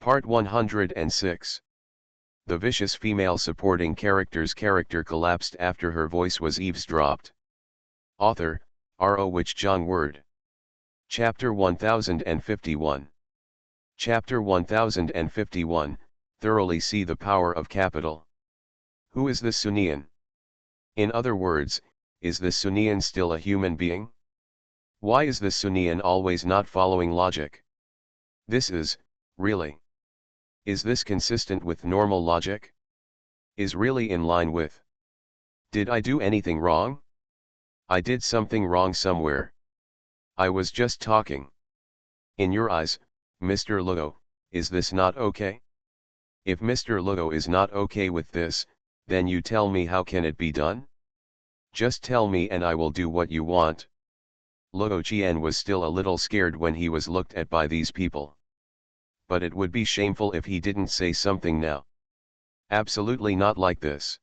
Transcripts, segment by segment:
Part 106. The vicious female supporting character's character collapsed after her voice was eavesdropped. Author, R.O. Wich Jong Word. Chapter 1051. Chapter 1051, Thoroughly see the power of capital. Who is this Sunian? In other words, is this Sunian still a human being? Why is this Sunian always not following logic? This is, really. Is this consistent with normal logic? Is really in line with? Did I do anything wrong? I did something wrong somewhere. I was just talking. In your eyes, Mr. Lugo, is this not okay? If Mr. Lugo is not okay with this, then you tell me how can it be done? Just tell me and I will do what you want. Lugo Chien was still a little scared when he was looked at by these people. But it would be shameful if he didn't say something now. Absolutely not like this.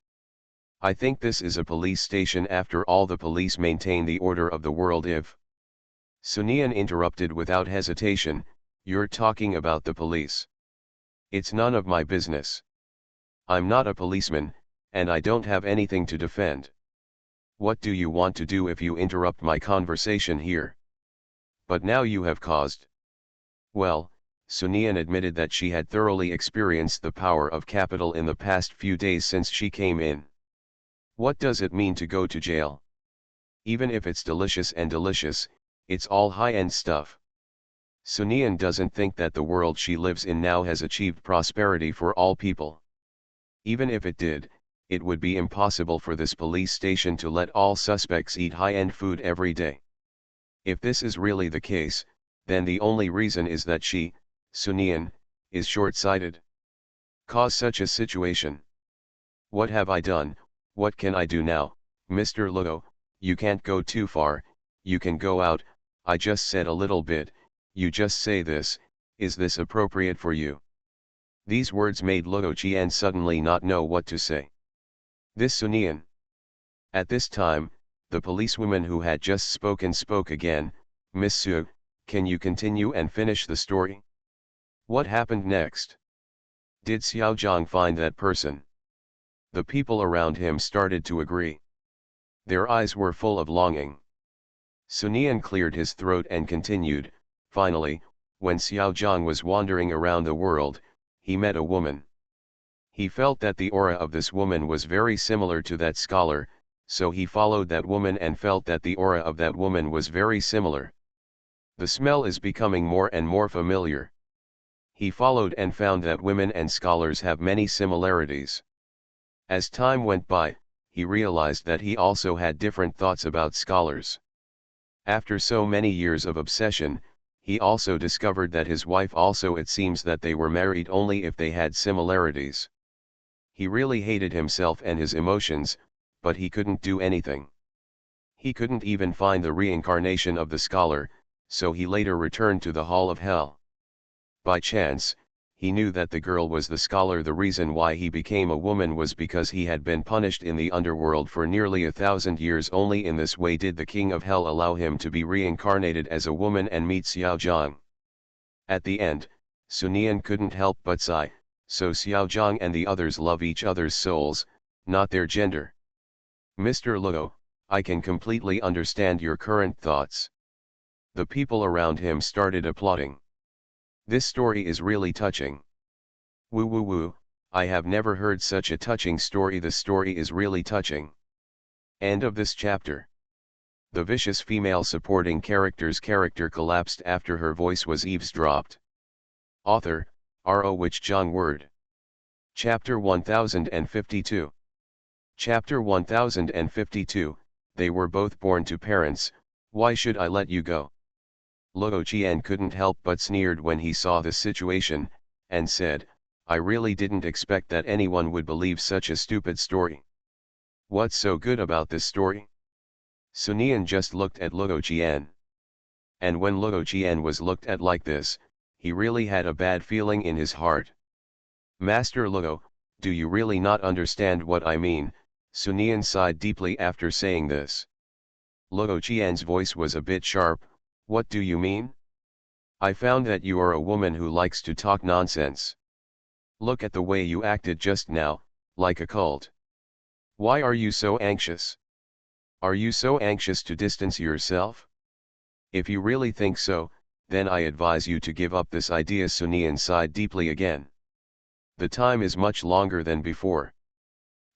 I think this is a police station after all. The police maintain the order of the world. If Sunian interrupted without hesitation, you're talking about the police. It's none of my business. I'm not a policeman, and I don't have anything to defend. What do you want to do if you interrupt my conversation here? But now you have caused. Well, Sunian admitted that she had thoroughly experienced the power of capital in the past few days since she came in. What does it mean to go to jail? Even if it's delicious and delicious, it's all high-end stuff. Sunian doesn't think that the world she lives in now has achieved prosperity for all people. Even if it did, it would be impossible for this police station to let all suspects eat high-end food every day. If this is really the case, then the only reason is that she, Sunian, is short-sighted. Cause such a situation. What have I done? What can I do now, Mr. Lugo? You can't go too far, you can go out. I just said a little bit, you just say this, is this appropriate for you? These words made Lugo Chien suddenly not know what to say. This Sunian. At this time, the policewoman who had just spoken spoke again. Monsieur, can you continue and finish the story? What happened next? Did Xiao Zhang find that person? The people around him started to agree. Their eyes were full of longing. Sunian cleared his throat and continued. Finally, when Xiao Zhang was wandering around the world, he met a woman. He felt that the aura of this woman was very similar to that scholar, so he followed that woman and felt that the aura of that woman was very similar. The smell is becoming more and more familiar. He followed and found that women and scholars have many similarities. As time went by, he realized that he also had different thoughts about scholars. After so many years of obsession, he also discovered that his wife also, it seems that they were married only if they had similarities. He really hated himself and his emotions, but he couldn't do anything. He couldn't even find the reincarnation of the scholar, so he later returned to the Hall of Hell. By chance, he knew that the girl was the scholar. The reason why he became a woman was because he had been punished in the underworld for nearly 1,000 years. Only in this way did the king of hell allow him to be reincarnated as a woman and meet Xiao Zhang. At the end, Sunian couldn't help but sigh, so Xiao Zhang and the others love each other's souls, not their gender. Mr. Lugo, I can completely understand your current thoughts. The people around him started applauding. This story is really touching. Woo woo woo, I have never heard such a touching story. The story is really touching. End of this chapter. The vicious female supporting character's character collapsed after her voice was eavesdropped. Author, R.O. Wich Jong Word. Chapter 1052. Chapter 1052, They were both born to parents. Why should I let you go? Lugo Chien couldn't help but sneered when he saw the situation, and said, I really didn't expect that anyone would believe such a stupid story. What's so good about this story? Sunian just looked at Lugo Chien. And when Lugo Chien was looked at like this, he really had a bad feeling in his heart. Master Lugo, do you really not understand what I mean? Sunian sighed deeply after saying this. Lugo Chien's voice was a bit sharp. What do you mean? I found that you are a woman who likes to talk nonsense. Look at the way you acted just now, like a cult. Why are you so anxious? Are you so anxious to distance yourself? If you really think so, then I advise you to give up this idea. Sunian sighed deeply again. The time is much longer than before.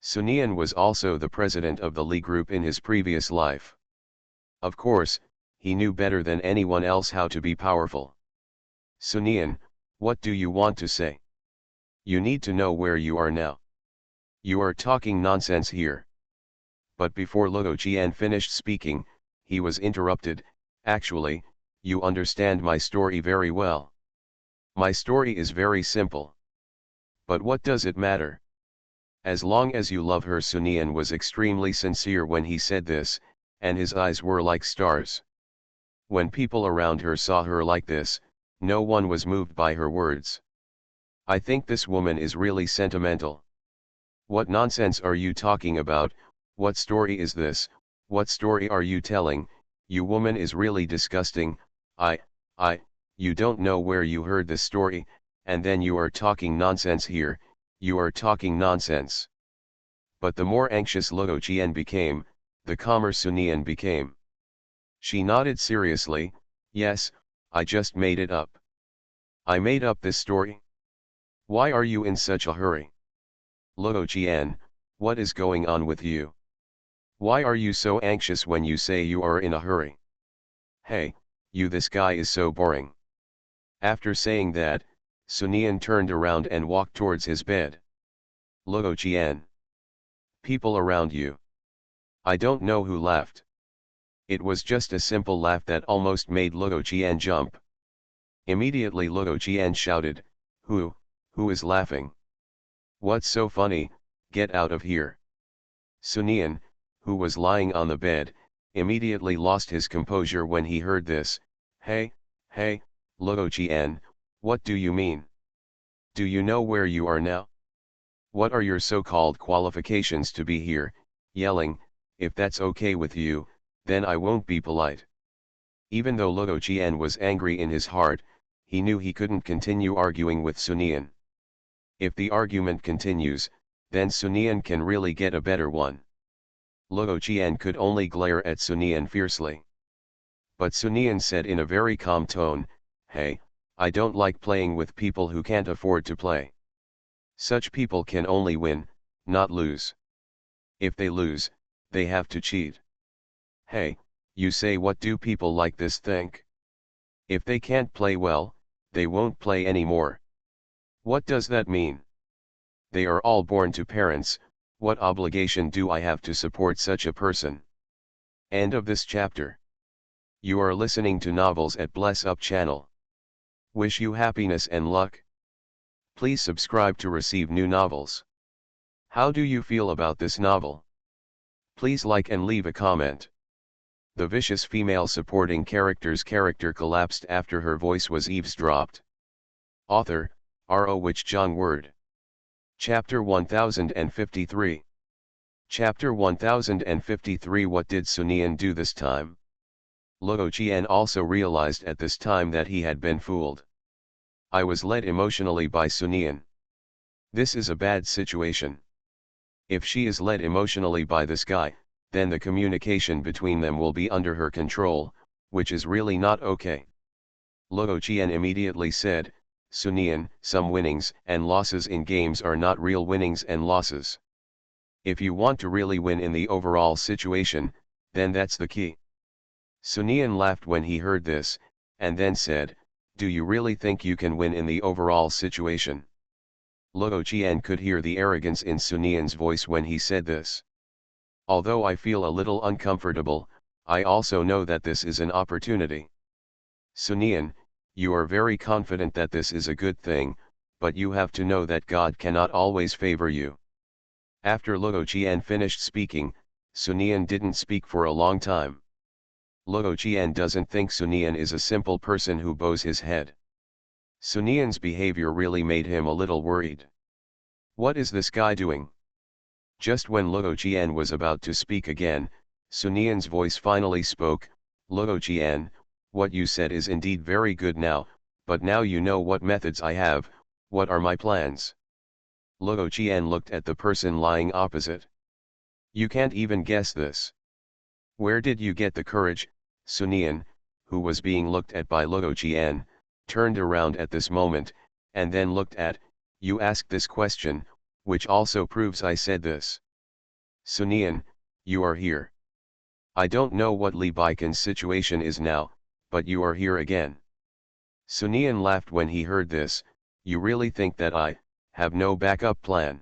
Sunian was also the president of the Lee Group in his previous life. Of course, he knew better than anyone else how to be powerful. Sunian, what do you want to say? You need to know where you are now. You are talking nonsense here. But before Luo Jian finished speaking, he was interrupted. Actually, you understand my story very well. My story is very simple. But what does it matter? As long as you love her. Sunian was extremely sincere when he said this, and his eyes were like stars. When people around her saw her like this, no one was moved by her words. I think this woman is really sentimental. What nonsense are you talking about? What story is this? What story are you telling? You woman is really disgusting. You don't know where you heard this story, and then you are talking nonsense here. You are talking nonsense. But the more anxious Luo Jian became, the calmer Sunian became. She nodded seriously. Yes, I just made it up. I made up this story. Why are you in such a hurry? Luo Jian, what is going on with you? Why are you so anxious when you say you are in a hurry? Hey, you, this guy is so boring. After saying that, Sunian turned around and walked towards his bed. Luo Jian. People around you. I don't know who laughed. It was just a simple laugh that almost made Luo Jian jump. Immediately Luo Jian shouted, Who is laughing? What's so funny? Get out of here. Sunian, who was lying on the bed, immediately lost his composure when he heard this. Hey, Luo Jian, what do you mean? Do you know where you are now? What are your so-called qualifications to be here, yelling? If that's okay with you, then I won't be polite. Even though Luo Jian was angry in his heart, he knew he couldn't continue arguing with Sunian. If the argument continues, then Sunian can really get a better one. Luo Jian could only glare at Sunian fiercely. But Sunian said in a very calm tone, Hey, I don't like playing with people who can't afford to play. Such people can only win, not lose. If they lose, they have to cheat. Hey, you say, what do people like this think? If they can't play well, they won't play anymore. What does that mean? They are all born to parents. What obligation do I have to support such a person? End of this chapter. You are listening to Novels at Bless Up channel. Wish you happiness and luck. Please subscribe to receive new novels. How do you feel about this novel? Please like and leave a comment. The vicious female supporting character's character collapsed after her voice was eavesdropped. Author, R.O. Wich Jong Word. Chapter 1053. Chapter 1053. What did Sunian do this time? Luo Jian also realized at this time that he had been fooled. I was led emotionally by Sunian. This is a bad situation. If she is led emotionally by this guy, then the communication between them will be under her control, which is really not okay. Luo Jian immediately said, Sunian, some winnings and losses in games are not real winnings and losses. If you want to really win in the overall situation, then that's the key. Sunian laughed when he heard this, and then said, Do you really think you can win in the overall situation? Luo Jian could hear the arrogance in Sunian's voice when he said this. Although I feel a little uncomfortable, I also know that this is an opportunity. Sunian, you are very confident that this is a good thing, but you have to know that God cannot always favor you. After Luo Jian finished speaking, Sunian didn't speak for a long time. Luo Jian doesn't think Sunian is a simple person who bows his head. Sunian's behavior really made him a little worried. What is this guy doing? Just when Luo Jian was about to speak again, Sunian's voice finally spoke, Luo Jian, What you said is indeed very good now, but now you know what methods I have, what are my plans. Luo Qian looked at the person lying opposite. You can't even guess this. Where did you get the courage? Sunian, who was being looked at by Luo Qian, turned around at this moment, and then looked at, you asked this question, which also proves I said this. Sunian, you are here. I don't know what Li Baikan's situation is now, but you are here again. Sunian laughed when he heard this. You really think that I have no backup plan?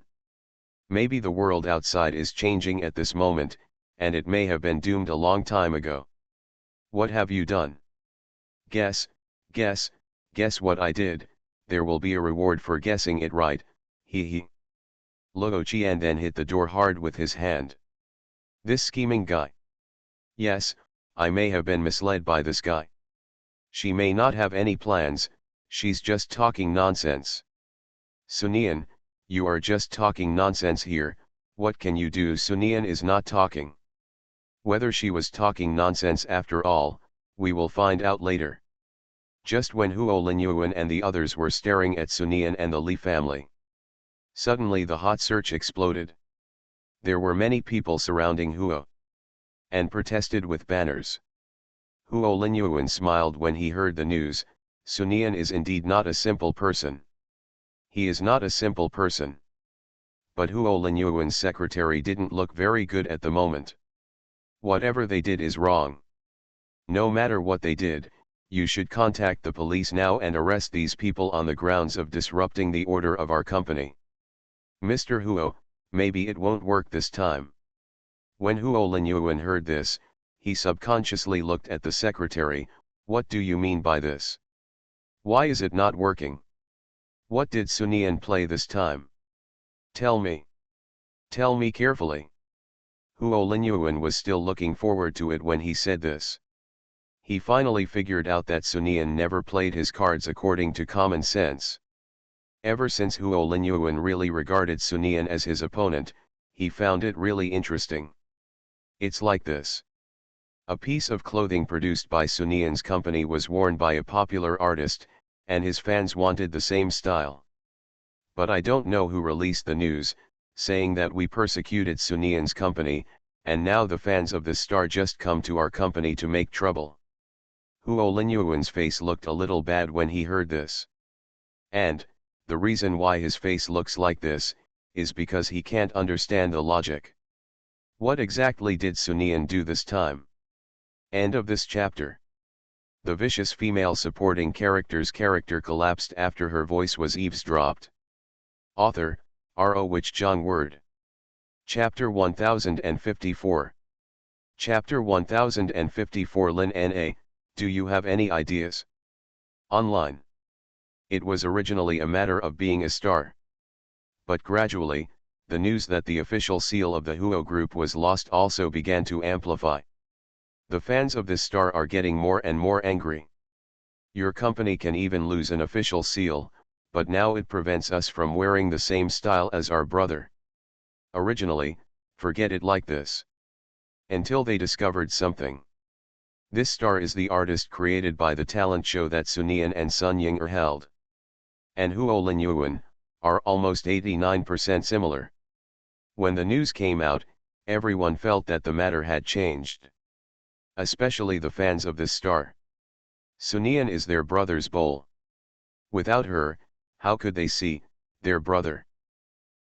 Maybe the world outside is changing at this moment, and it may have been doomed a long time ago. What have you done? Guess what I did. There will be a reward for guessing it right, he. Luo Qian then hit the door hard with his hand. This scheming guy. Yes, I may have been misled by this guy. She may not have any plans, she's just talking nonsense. Sunian, you are just talking nonsense here, what can you do? Sunian is not talking. Whether she was talking nonsense after all, we will find out later. Just when Huo Linyuan and the others were staring at Sunian and the Li family, suddenly the hot search exploded. There were many people surrounding Huo and protested with banners. Huo Linyuan smiled when he heard the news. Sunian is indeed not a simple person. He is not a simple person. But Huo Linyuan's secretary didn't look very good at the moment. Whatever they did is wrong. No matter what they did, you should contact the police now and arrest these people on the grounds of disrupting the order of our company. Mr. Huo, maybe it won't work this time. When Huo Linyuan heard this, he subconsciously looked at the secretary. What do you mean by this? Why is it not working? What did Sunian play this time? Tell me. Tell me carefully. Huo Linyuan was still looking forward to it when he said this. He finally figured out that Sunian never played his cards according to common sense. Ever since Huo Linyuan really regarded Sunian as his opponent, he found it really interesting. It's like this. A piece of clothing produced by Sunian's company was worn by a popular artist, and his fans wanted the same style. But I don't know who released the news, saying that we persecuted Sunian's company, and now the fans of this star just come to our company to make trouble. Huo Linyuan's face looked a little bad when he heard this. And, the reason why his face looks like this, is because he can't understand the logic. What exactly did Sunian do this time? End of this chapter. The vicious female supporting character's character collapsed after her voice was eavesdropped. Author, R.O. Wich Zhang Word. Chapter 1054. Chapter 1054. Lin N.A., do you have any ideas? Online. It was originally a matter of being a star. But gradually, the news that the official seal of the Huo group was lost also began to amplify. The fans of this star are getting more and more angry. Your company can even lose an official seal, but now it prevents us from wearing the same style as our brother. Originally, forget it like this. Until they discovered something. This star is the artist created by the talent show that Sunian and Sun Ying held. And Huo Linyuan, are almost 89% similar. When the news came out, everyone felt that the matter had changed. Especially the fans of this star. Sunian is their brother's bowl. Without her, how could they see their brother?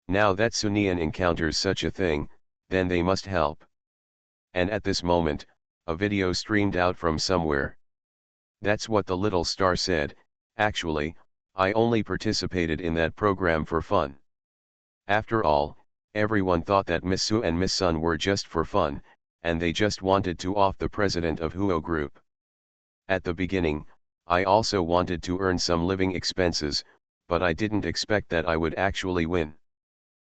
Now that Sunian encounters such a thing, then they must help. And at this moment, a video streamed out from somewhere. That's what the little star said. Actually, I only participated in that program for fun. After all, everyone thought that Miss Su and Miss Sun were just for fun, and they just wanted to off the president of Huo Group. At the beginning, I also wanted to earn some living expenses, but I didn't expect that I would actually win.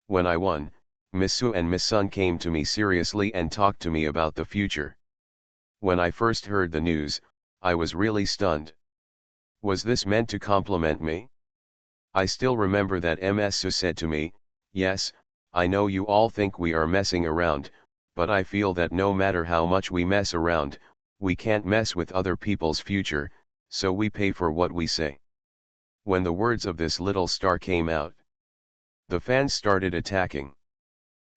When I won, Miss Su and Miss Sun came to me seriously and talked to me about the future. When I first heard the news, I was really stunned. Was this meant to compliment me? I still remember that Ms. Su said to me, yes, I know you all think we are messing around, but I feel that no matter how much we mess around, We can't mess with other people's future, so we pay for what we say. When the words of this little star came out, the fans started attacking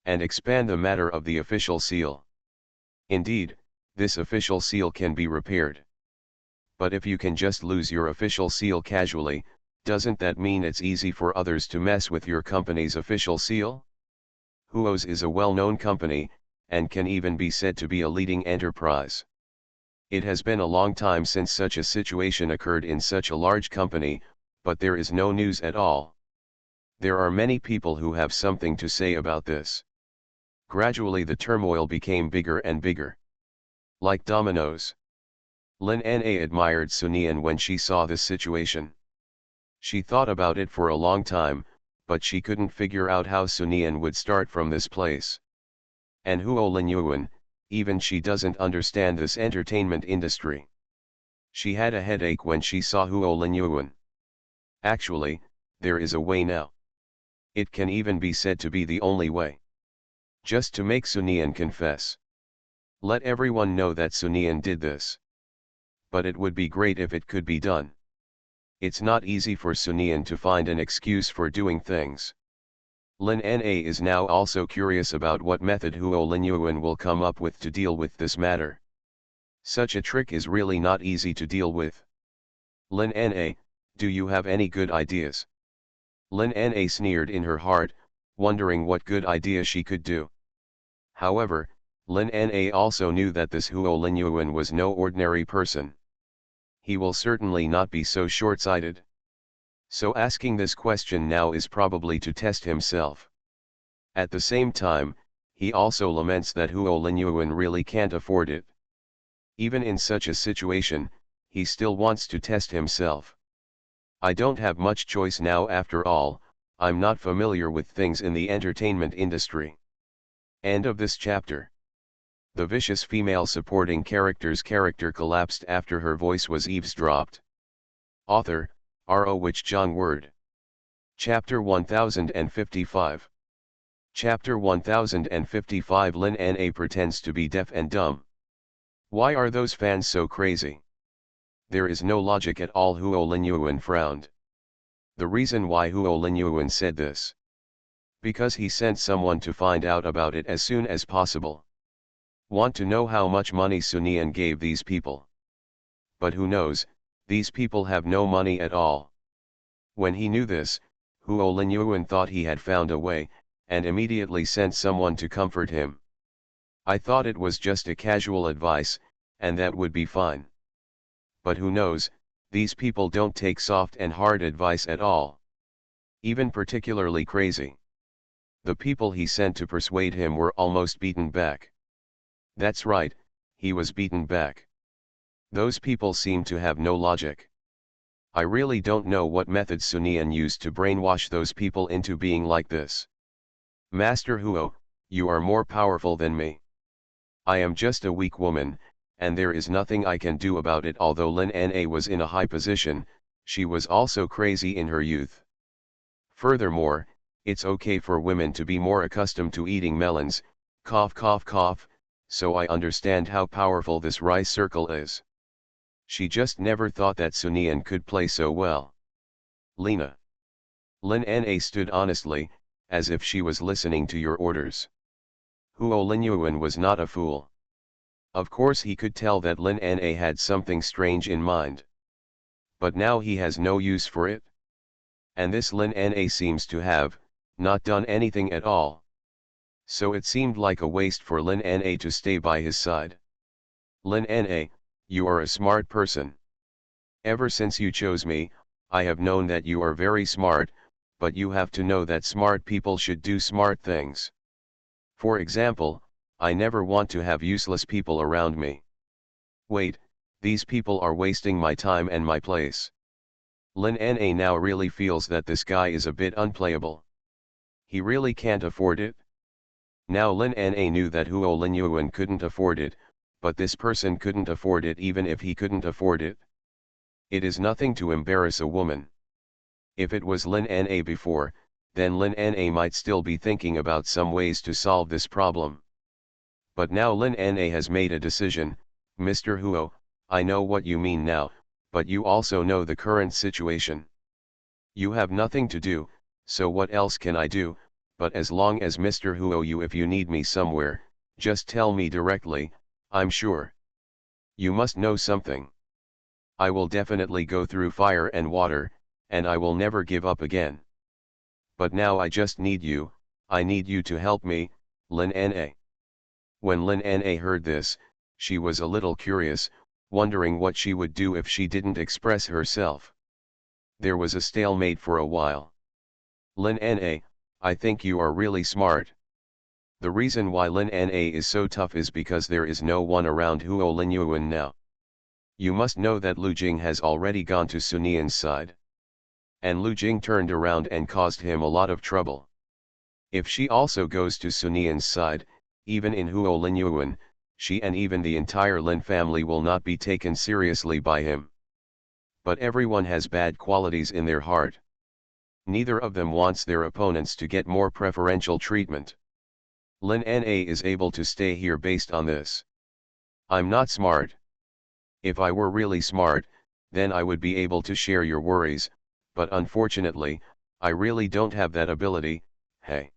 and expand the matter of the official seal. Indeed, this official seal can be repaired. But if you can just lose your official seal casually, doesn't that mean it's easy for others to mess with your company's official seal? Huo's is a well-known company, and can even be said to be a leading enterprise. It has been a long time since such a situation occurred in such a large company, but there is no news at all. There are many people who have something to say about this. Gradually the turmoil became bigger and bigger. Like dominoes. Lin Na admired Sunian when she saw this situation. She thought about it for a long time, but she couldn't figure out how Sunian would start from this place. And Huo Linyuan, even she doesn't understand this entertainment industry. She had a headache when she saw Huo Linyuan. Actually, there is a way now. It can even be said to be the only way. Just to make Sunian confess. Let everyone know that Sunian did this. But it would be great if it could be done. It's not easy for Sunian to find an excuse for doing things. Lin Na is now also curious about what method Huo Linyuan will come up with to deal with this matter. Such a trick is really not easy to deal with. Lin Na, do you have any good ideas? Lin Na sneered in her heart, wondering what good idea she could do. However, Lin Na also knew that this Huo Linyuan was no ordinary person. He will certainly not be so short-sighted. So asking this question now is probably to test himself. At the same time, he also laments that Huo Linyuan really can't afford it. Even in such a situation, he still wants to test himself. I don't have much choice now after all, I'm not familiar with things in the entertainment industry. End of this chapter. The vicious female supporting character's character collapsed after her voice was eavesdropped. Author, R.O. Which John Word. Chapter 1055. Chapter 1055 Lin Na pretends to be deaf and dumb. Why are those fans so crazy? There is no logic at all. Huo Linyuan frowned. The reason why Huo Linyuan said this. Because he sent someone to find out about it as soon as possible. Want to know how much money Sunian gave these people? But who knows, these people have no money at all. When he knew this, Huo Linyuan thought he had found a way, and immediately sent someone to comfort him. I thought it was just a casual advice, and that would be fine. But who knows, these people don't take soft and hard advice at all. Even particularly crazy. The people he sent to persuade him were almost beaten back. That's right, he was beaten back. Those people seem to have no logic. I really don't know what method Sunian used to brainwash those people into being like this. Master Huo, you are more powerful than me. I am just a weak woman, and there is nothing I can do about it. Although Lin Na was in a high position, she was also crazy in her youth. Furthermore, it's okay for women to be more accustomed to eating melons, cough cough cough, so I understand how powerful this rice circle is. She just never thought that Sunian could play so well. Lena. Lin Na stood honestly, as if she was listening to your orders. Huo Linyuan was not a fool. Of course he could tell that Lin Na had something strange in mind. But now he has no use for it. And this Lin Na seems to have, not done anything at all. So it seemed like a waste for Lin Na to stay by his side. Lin Na, you are a smart person. Ever since you chose me, I have known that you are very smart, but you have to know that smart people should do smart things. For example, I never want to have useless people around me. Wait, these people are wasting my time and my place. Lin Na now really feels that this guy is a bit unplayable. He really can't afford it. Now Lin Na knew that Huo Linyuan couldn't afford it, but this person couldn't afford it even if he couldn't afford it. It is nothing to embarrass a woman. If it was Lin Na before, then Lin Na might still be thinking about some ways to solve this problem. But now Lin Na has made a decision, Mr. Huo, I know what you mean now, but you also know the current situation. You have nothing to do, so what else can I do, but as long as Mr. Huo you if you need me somewhere, just tell me directly, I'm sure. You must know something. I will definitely go through fire and water, and I will never give up again. But now I just need you, I need you to help me, Lin Na. When Lin Na heard this, she was a little curious, wondering what she would do if she didn't express herself. There was a stalemate for a while. Lin Na, I think you are really smart. The reason why Lin Na is so tough is because there is no one around Huo Linyuan now. You must know that Lu Jing has already gone to Sunian's side. And Lu Jing turned around and caused him a lot of trouble. If she also goes to Sunian's side, even in Huo Linyuan, she and even the entire Lin family will not be taken seriously by him. But everyone has bad qualities in their heart. Neither of them wants their opponents to get more preferential treatment. Lin Na is able to stay here based on this. I'm not smart. If I were really smart, then I would be able to share your worries, but unfortunately, I really don't have that ability. Hey.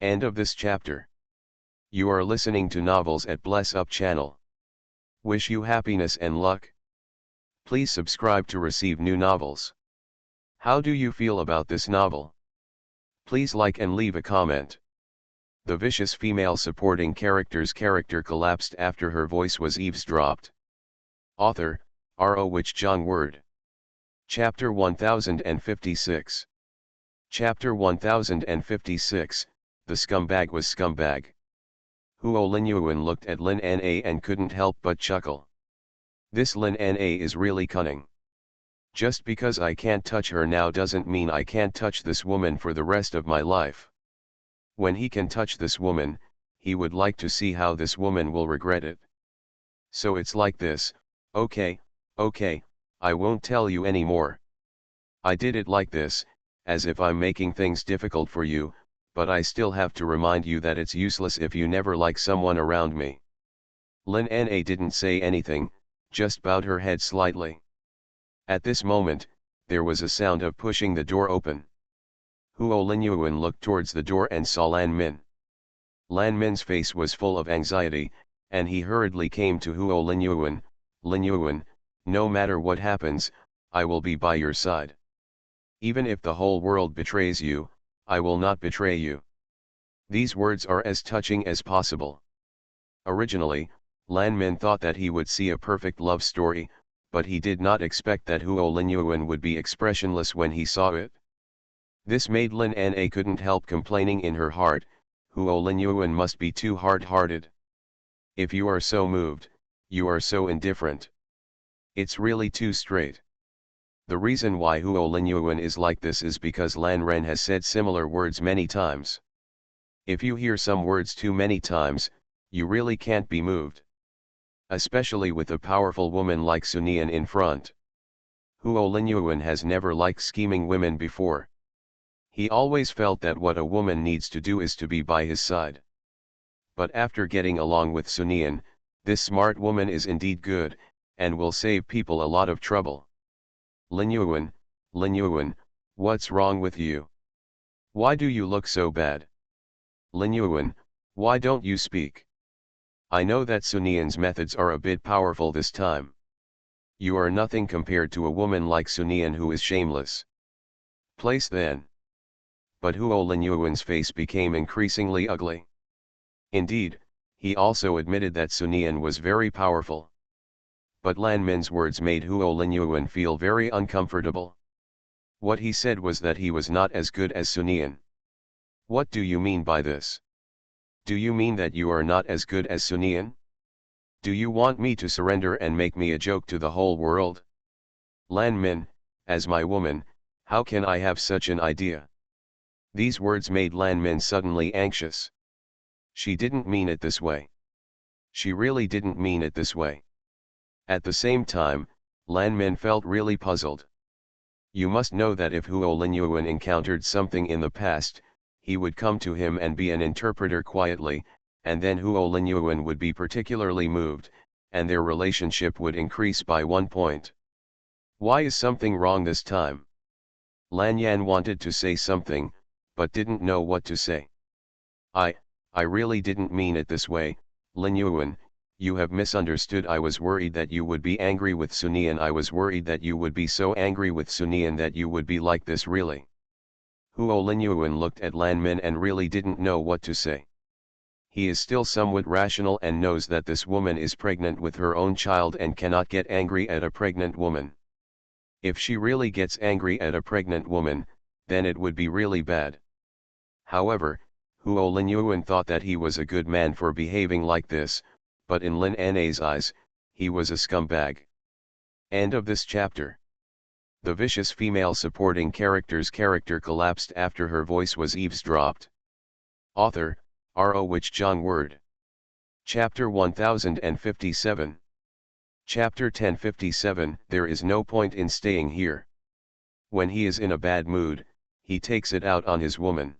End of this chapter. You are listening to Novels at Bless Up channel. Wish you happiness and luck. Please subscribe to receive new novels. How do you feel about this novel? Please like and leave a comment. The vicious female supporting character's character collapsed after her voice was eavesdropped. Author, R.O. Wich Jong Word. Chapter 1056. Chapter 1056, The Scumbag Was Scumbag. Huo Linyuan looked at Lin Na and couldn't help but chuckle. This Lin Na is really cunning. Just because I can't touch her now doesn't mean I can't touch this woman for the rest of my life. When he can touch this woman, he would like to see how this woman will regret it. So it's like this, okay, I won't tell you anymore. I did it like this, as if I'm making things difficult for you, but I still have to remind you that it's useless if you never like someone around me. Lin Na didn't say anything, just bowed her head slightly. At this moment, there was a sound of pushing the door open. Huo Linyuan looked towards the door and saw Lan Min. Lan Min's face was full of anxiety, and he hurriedly came to Huo Linyuan. Linyuan, no matter what happens, I will be by your side. Even if the whole world betrays you, I will not betray you. These words are as touching as possible. Originally, Lan Min thought that he would see a perfect love story, but he did not expect that Huo Linyuan would be expressionless when he saw it. This made Lin Na couldn't help complaining in her heart, Huo Linyuan must be too hard-hearted. If you are so moved, you are so indifferent. It's really too straight. The reason why Huo Linyuan is like this is because Lan Ren has said similar words many times. If you hear some words too many times, you really can't be moved. Especially with a powerful woman like Sunian in front. Huo Linyuan has never liked scheming women before. He always felt that what a woman needs to do is to be by his side. But after getting along with Sunian, this smart woman is indeed good, and will save people a lot of trouble. Linyuan, what's wrong with you? Why do you look so bad? Linyuan, why don't you speak? I know that Sunian's methods are a bit powerful this time. You are nothing compared to a woman like Sunian who is shameless. Place then. But Huo Linyuan's face became increasingly ugly. Indeed, he also admitted that Sunian was very powerful. But Lan Min's words made Huo Linyuan feel very uncomfortable. What he said was that he was not as good as Sunian. What do you mean by this? Do you mean that you are not as good as Sunian? Do you want me to surrender and make me a joke to the whole world? Lan Min, as my woman, how can I have such an idea? These words made Lan Min suddenly anxious. She didn't mean it this way. She really didn't mean it this way. At the same time, Lan Min felt really puzzled. You must know that if Huo Linyuan encountered something in the past, he would come to him and be an interpreter quietly, and then Huo Linyuan would be particularly moved, and their relationship would increase by 1 point. Why is something wrong this time? Lan Yan wanted to say something, but didn't know what to say. I really didn't mean it this way, Lin Yuan, you have misunderstood. I was worried that you would be angry with Sunian. I was worried that you would be so angry with Sunian that you would be like this really. Huo Lin Yuan looked at Lan Min and really didn't know what to say. He is still somewhat rational and knows that this woman is pregnant with her own child and cannot get angry at a pregnant woman. If she really gets angry at a pregnant woman, then it would be really bad. However, Huo Lin Yuan thought that he was a good man for behaving like this, but in Lin An's eyes, he was a scumbag. End of this chapter. The vicious female supporting character's character collapsed after her voice was eavesdropped. Author, R.O. Wich Zhang Word. Chapter 1057. Chapter 1057. There is no point in staying here. When he is in a bad mood, he takes it out on his woman.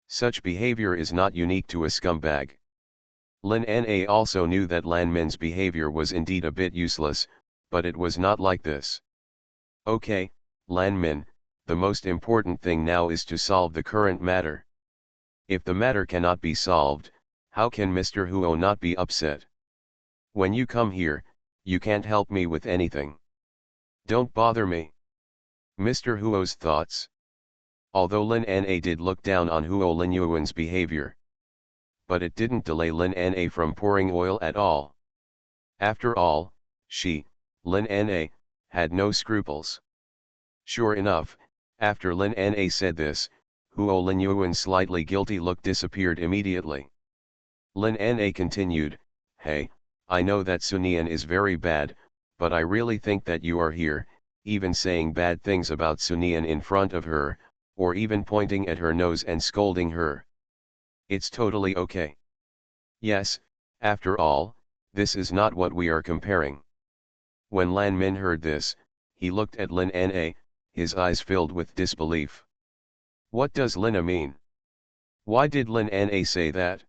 Such behavior is not unique to a scumbag. Lin Na also knew that Lan Min's behavior was indeed a bit useless, but it was not like this. Okay, Lan Min, the most important thing now is to solve the current matter. If the matter cannot be solved, how can Mr. Huo not be upset? When you come here, you can't help me with anything. Don't bother me. Mr. Huo's thoughts. Although Lin Na did look down on Huo Lin Yuan's behavior, but it didn't delay Lin Na from pouring oil at all. After all, she, Lin Na, had no scruples. Sure enough, after Lin Na said this, Huo Lin Yuan's slightly guilty look disappeared immediately. Lin Na continued, hey, I know that Sunian is very bad, but I really think that you are here, even saying bad things about Sunian in front of her, or even pointing at her nose and scolding her. It's totally okay. Yes, after all, this is not what we are comparing. When Lan Min heard this, he looked at Lin Na, his eyes filled with disbelief. What does Lina mean? Why did Lin Na say that?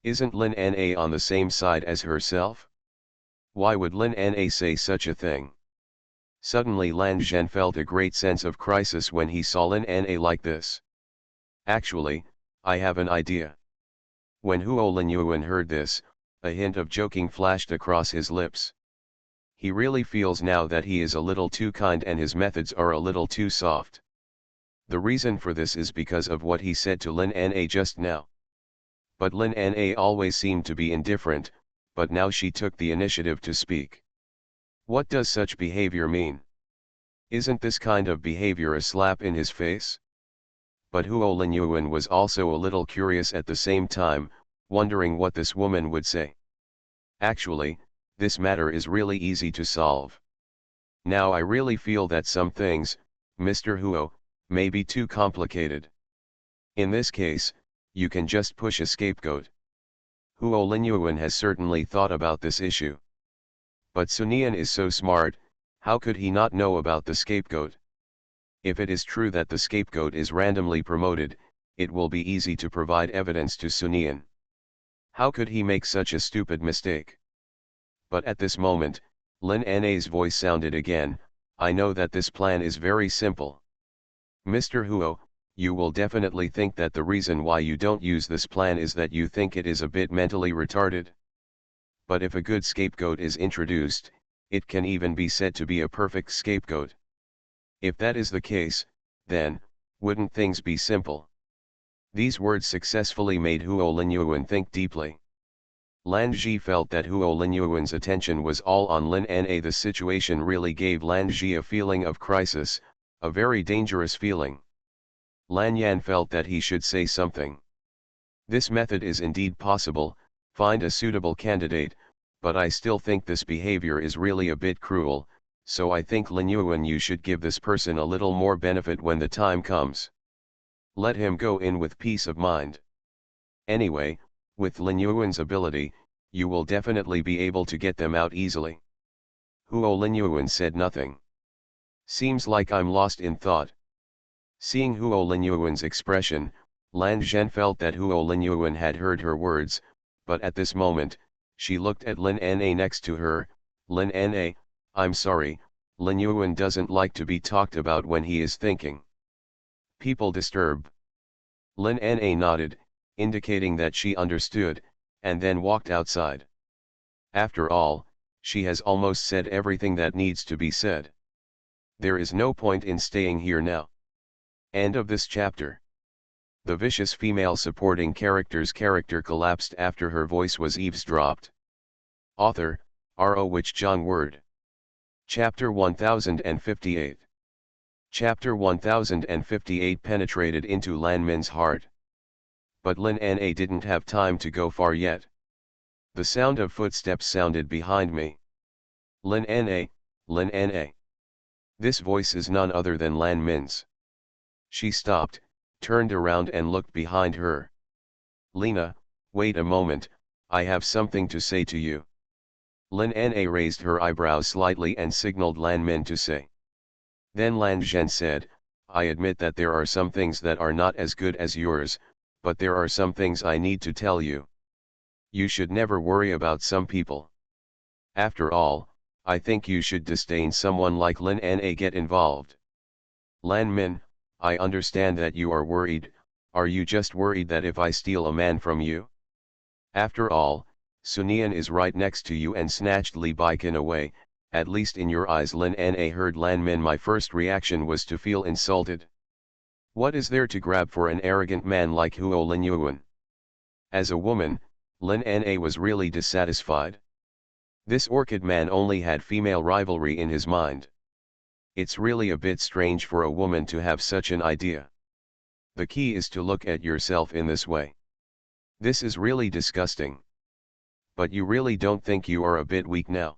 Isn't Lin Na on the same side as herself? Why would Lin Na say such a thing? Suddenly Lan Zhen felt a great sense of crisis when he saw Lin Na like this. Actually, I have an idea. When Huo Lin Yuan heard this, a hint of joking flashed across his lips. He really feels now that he is a little too kind and his methods are a little too soft. The reason for this is because of what he said to Lin Na just now. But Lin Na always seemed to be indifferent, but now she took the initiative to speak. What does such behavior mean? Isn't this kind of behavior a slap in his face? But Huo Lin Yuan was also a little curious at the same time, wondering what this woman would say. Actually, this matter is really easy to solve. Now I really feel that some things, Mr. Huo, may be too complicated. In this case, you can just push a scapegoat. Huo Lin Yuan has certainly thought about this issue. But Sunian is so smart, how could he not know about the scapegoat? If it is true that the scapegoat is randomly promoted, it will be easy to provide evidence to Sunian. How could he make such a stupid mistake? But at this moment, Lin Na's voice sounded again, I know that this plan is very simple. Mr. Huo, you will definitely think that the reason why you don't use this plan is that you think it is a bit mentally retarded. But if a good scapegoat is introduced, it can even be said to be a perfect scapegoat. If that is the case, then, wouldn't things be simple? These words successfully made Huo Lin Yuan think deeply. Lan Zhi felt that Huo Lin Yuan's attention was all on Lin Na. The situation really gave Lan Zhi a feeling of crisis, a very dangerous feeling. Lan Yan felt that he should say something. This method is indeed possible, find a suitable candidate, but I still think this behavior is really a bit cruel, so I think Lin Yuan you should give this person a little more benefit when the time comes. Let him go in with peace of mind. Anyway, with Lin Yuan's ability, you will definitely be able to get them out easily. Huo Lin Yuan said nothing. Seems like I'm lost in thought. Seeing Huo Lin Yuan's expression, Lan Zhen felt that Huo Lin Yuan had heard her words, but at this moment, She looked at Lin Na next to her. Lin Na, I'm sorry, Lin Yuan doesn't like to be talked about when he is thinking. People disturb. Lin Na nodded, indicating that she understood, and then walked outside. After all, she has almost said everything that needs to be said. There is no point in staying here now. End of this chapter. The vicious female supporting character's character collapsed after her voice was eavesdropped. Author, R.O. Wich John Word. Chapter 1058. Chapter 1058 penetrated into Lan Min's heart. But Lin Na didn't have time to go far yet. The sound of footsteps sounded behind me. Lin Na, Lin Na. This voice is none other than Lan Min's. She stopped, turned around and looked behind her. Lena, wait a moment, I have something to say to you. Lin Na raised her eyebrows slightly and signaled Lan Min to say. Then Lan Zhen said, I admit that there are some things that are not as good as yours, but there are some things I need to tell you. You should never worry about some people. After all, I think you should disdain someone like Lin Na get involved. Lan Min, I understand that you are worried. Are you just worried that if I steal a man from you? After all, Sunian is right next to you and snatched Li Baikan away, at least in your eyes. Lin Na heard Lan Min. My first reaction was to feel insulted. What is there to grab for an arrogant man like Huo Lin Yuan? As a woman, Lin Na was really dissatisfied. This orchid man only had female rivalry in his mind. It's really a bit strange for a woman to have such an idea. The key is to look at yourself in this way. This is really disgusting. But you really don't think you are a bit weak now?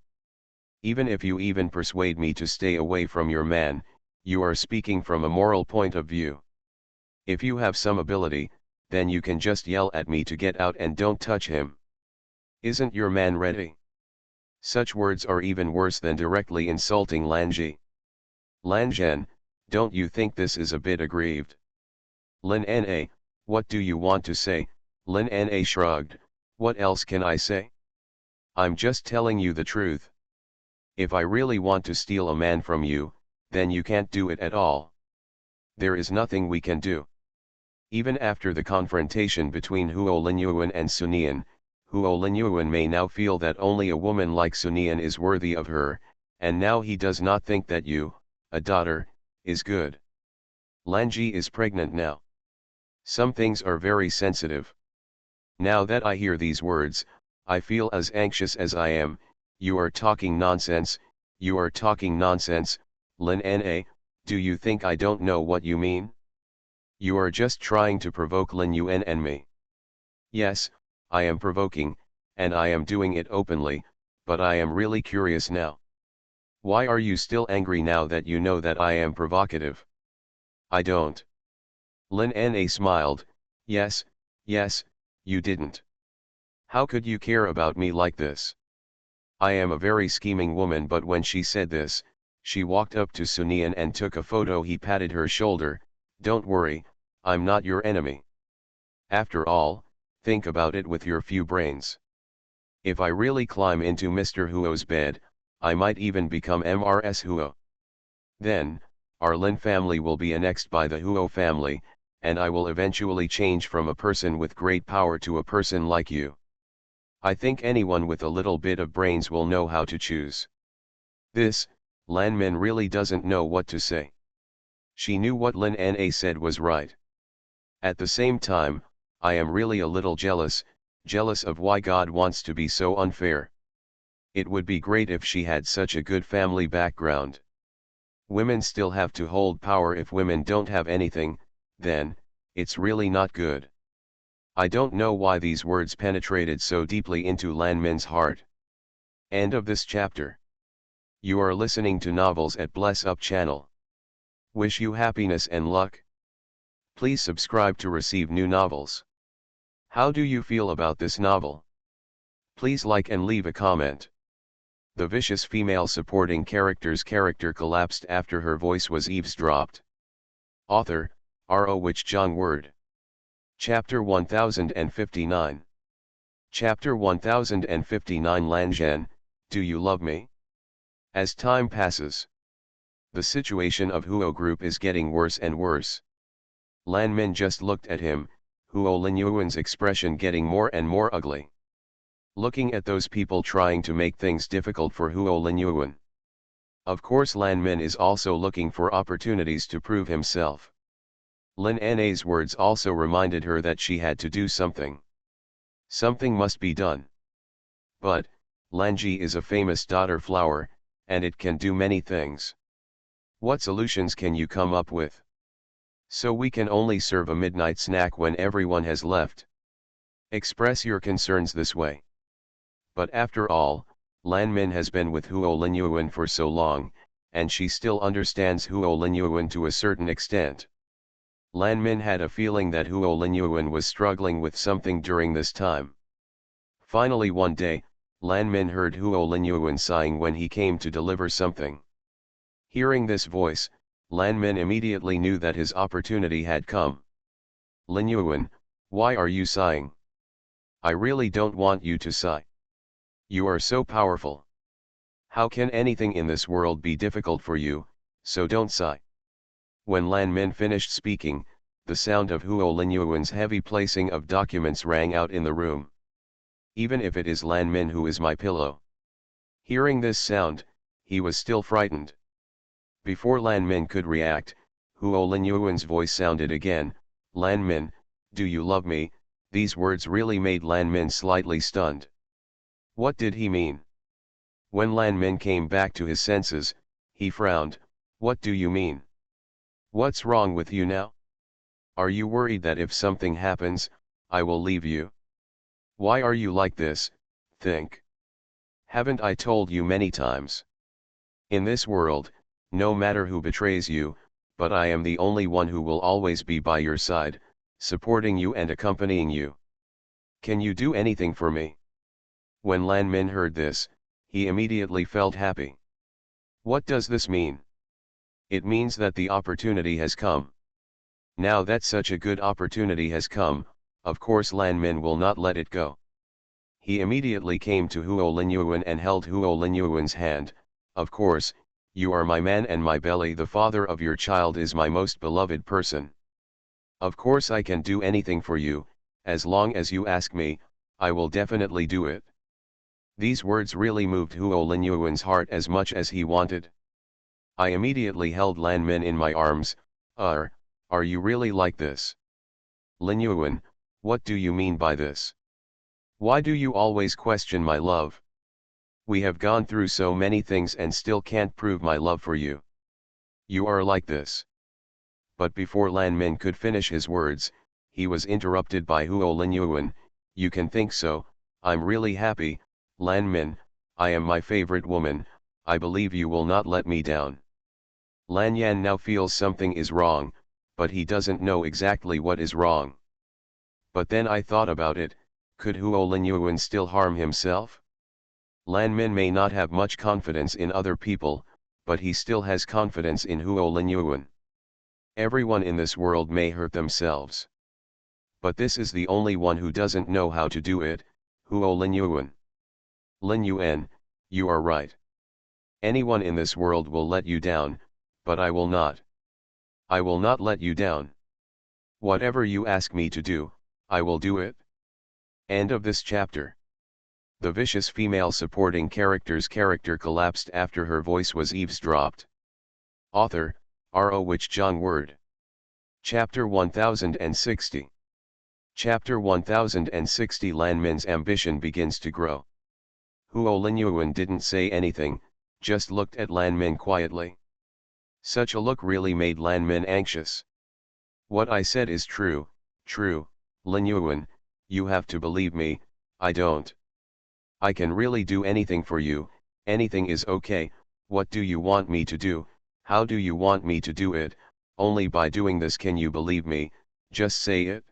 Even if you even persuade me to stay away from your man, you are speaking from a moral point of view. If you have some ability, then you can just yell at me to get out and don't touch him. Isn't your man ready? Such words are even worse than directly insulting Lan Ji. Lan Zhen, don't you think this is a bit aggrieved? Lin Na, what do you want to say? Lin Na shrugged, what else can I say? I'm just telling you the truth. If I really want to steal a man from you, then you can't do it at all. There is nothing we can do. Even after the confrontation between Huo Linyuan and Sunian, Huo Linyuan may now feel that only a woman like Sunian is worthy of her, and now he does not think that you, a daughter, is good. Lanji is pregnant now. Some things are very sensitive. Now that I hear these words, I feel as anxious as I am. You are talking nonsense, you are talking nonsense, Lin Na, do you think I don't know what you mean? You are just trying to provoke Lin Yuan and me. Yes, I am provoking, and I am doing it openly, but I am really curious now. Why are you still angry now that you know that I am provocative? I don't. Lin Na smiled, yes, you didn't. How could you care about me like this? I am a very scheming woman, but when she said this, she walked up to Sunian and took a photo. He patted her shoulder, don't worry, I'm not your enemy. After all, think about it with your few brains. If I really climb into Mr. Huo's bed, I might even become MRS Huo. Then, our Lin family will be annexed by the Huo family, and I will eventually change from a person with great power to a person like you. I think anyone with a little bit of brains will know how to choose. This, Lan Min really doesn't know what to say. She knew what Lin Na said was right. At the same time, I am really a little jealous of why God wants to be so unfair. It would be great if she had such a good family background. Women still have to hold power. If women don't have anything, then, it's really not good. I don't know why these words penetrated so deeply into Lan Min's heart. End of this chapter. You are listening to Novels at Bless Up channel. Wish you happiness and luck. Please subscribe to receive new novels. How do you feel about this novel? Please like and leave a comment. The vicious female supporting character's character collapsed after her voice was eavesdropped. Author, R.O. Wich John Word. Chapter 1059. Chapter 1059 Lan Zhen, do you love me? As time passes, the situation of Huo group is getting worse and worse. Lan Min just looked at him, Huo Linyuan's expression getting more and more ugly. Looking at those people trying to make things difficult for Huo Linyuan. Of course Lan Min is also looking for opportunities to prove himself. Lin Na's words also reminded her that she had to do something. Something must be done. But, Lanji is a famous daughter flower, and it can do many things. What solutions can you come up with? So we can only serve a midnight snack when everyone has left. Express your concerns this way. But after all, Lan Min has been with Huo Linyuan for so long, and she still understands Huo Linyuan to a certain extent. Lan Min had a feeling that Huo Linyuan was struggling with something during this time. Finally one day, Lan Min heard Huo Linyuan sighing when he came to deliver something. Hearing this voice, Lan Min immediately knew that his opportunity had come. Linyuan, why are you sighing? I really don't want you to sigh. You are so powerful. How can anything in this world be difficult for you, so don't sigh. When Lan Min finished speaking, the sound of Huo Linyuan's heavy placing of documents rang out in the room. Even if it is Lan Min who is my pillow. Hearing this sound, he was still frightened. Before Lan Min could react, Huo Linyuan's voice sounded again, Lan Min, do you love me? These words really made Lan Min slightly stunned. What did he mean? When Lan Min came back to his senses, he frowned, what do you mean? What's wrong with you now? Are you worried that if something happens, I will leave you? Why are you like this? Think. Haven't I told you many times? In this world, no matter who betrays you, but I am the only one who will always be by your side, supporting you and accompanying you. Can you do anything for me? When Lan Min heard this, he immediately felt happy. What does this mean? It means that the opportunity has come. Now that such a good opportunity has come, of course Lan Min will not let it go. He immediately came to Huo Linyuan and held Huo Linyuan's hand. Of course, you are my man and my belly, the father of your child is my most beloved person. Of course I can do anything for you, as long as you ask me, I will definitely do it. These words really moved Huo Linyuan's heart as much as he wanted. I immediately held Lan Min in my arms. Are you really like this? Linyuan, what do you mean by this? Why do you always question my love? We have gone through so many things and still can't prove my love for you. You are like this. But before Lan Min could finish his words, he was interrupted by Huo Linyuan. You can think so, I'm really happy, Lan Min, I am my favorite woman, I believe you will not let me down. Lan Yan now feels something is wrong, but he doesn't know exactly what is wrong. But then I thought about it, could Huo Linyuan still harm himself? Lan Min may not have much confidence in other people, but he still has confidence in Huo Linyuan. Everyone in this world may hurt themselves. But this is the only one who doesn't know how to do it, Huo Linyuan. Linyuan, you are right. Anyone in this world will let you down, but I will not. I will not let you down. Whatever you ask me to do, I will do it. End of this chapter. The vicious female supporting character's character collapsed after her voice was eavesdropped. Author, R.O. Wich Zhang Word. Chapter 1060. Chapter 1060 Lan Min's ambition begins to grow. Huo Linyuan didn't say anything, just looked at Lan Min quietly. Such a look really made Lan Min anxious. What I said is true, Linyuan, you have to believe me, I don't. I can really do anything for you, anything is okay, what do you want me to do, how do you want me to do it, only by doing this can you believe me, just say it.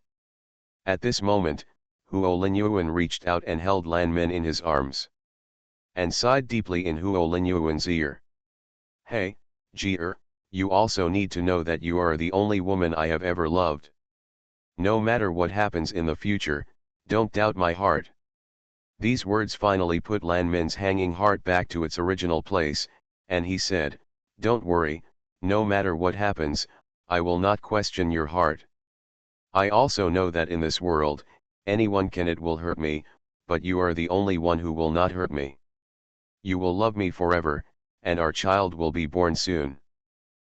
At this moment, Huo Linyuan reached out and held Lan Min in his arms. And sighed deeply in Huo Linyuan's ear. Hey, Jier, you also need to know that you are the only woman I have ever loved. No matter what happens in the future, don't doubt my heart. These words finally put Lan Min's hanging heart back to its original place, and he said, "Don't worry, no matter what happens, I will not question your heart. I also know that in this world, anyone can will hurt me, but you are the only one who will not hurt me. You will love me forever, and our child will be born soon.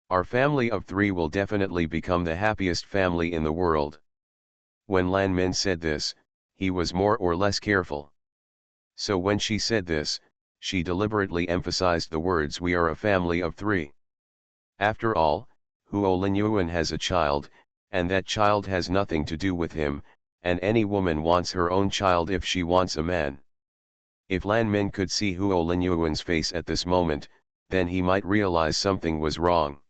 Our family of 3 will definitely become the happiest family in the world." When Lan Min said this, he was more or less careful. So when she said this, she deliberately emphasized the words "we are a family of 3. After all, Huo Linyuan has a child, and that child has nothing to do with him, and any woman wants her own child if she wants a man. If Lan Min could see Huo Linyuan's face at this moment, then he might realize something was wrong.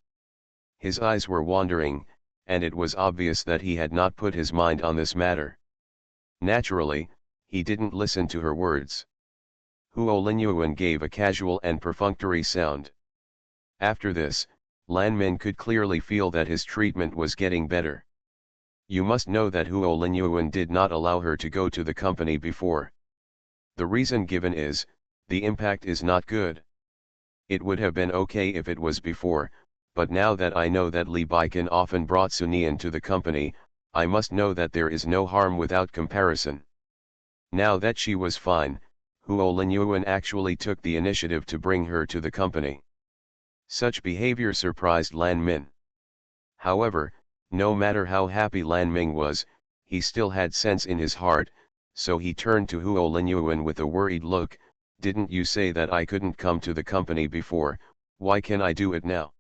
His eyes were wandering, and it was obvious that he had not put his mind on this matter. Naturally, he didn't listen to her words. Huo Linyuan gave a casual and perfunctory sound. After this, Lan Min could clearly feel that his treatment was getting better. You must know that Huo Linyuan did not allow her to go to the company before. The reason given is, the impact is not good. It would have been okay if it was before, but now that I know that Li Baikan often brought Sunian to the company, I must know that there is no harm without comparison. Now that she was fine, Huo Linyuan actually took the initiative to bring her to the company. Such behavior surprised Lan Min. However, no matter how happy Lan Min was, he still had sense in his heart, so he turned to Huo Linyuan with a worried look. "Didn't you say that I couldn't come to the company before? Why can I do it now?"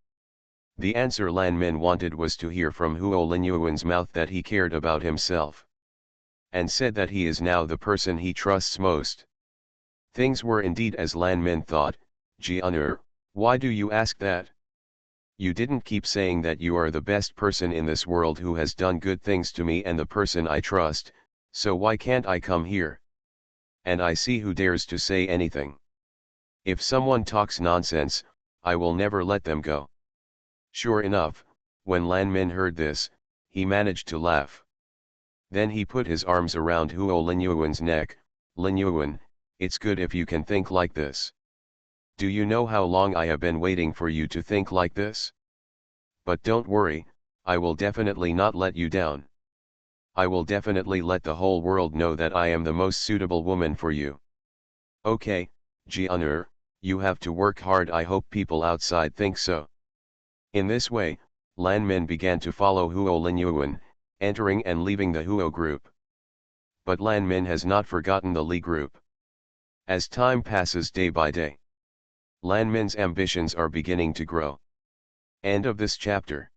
The answer Lan Min wanted was to hear from Huo Linyuan's mouth that he cared about himself, and said that he is now the person he trusts most. Things were indeed as Lan Min thought. "Jian'er, why do you ask that? You didn't keep saying that you are the best person in this world who has done good things to me and the person I trust, so why can't I come here? And I see who dares to say anything. If someone talks nonsense, I will never let them go." Sure enough, when Lan Min heard this, he managed to laugh. Then he put his arms around Huo Linyuan's neck. "Linyuan, it's good if you can think like this. Do you know how long I have been waiting for you to think like this? But don't worry, I will definitely not let you down. I will definitely let the whole world know that I am the most suitable woman for you. Okay, Jian'er, you have to work hard. I hope people outside think so." In this way, Lan Min began to follow Huo Linyuan, entering and leaving the Huo group. But Lan Min has not forgotten the Li group. As time passes day by day, Lan Min's ambitions are beginning to grow. End of this chapter.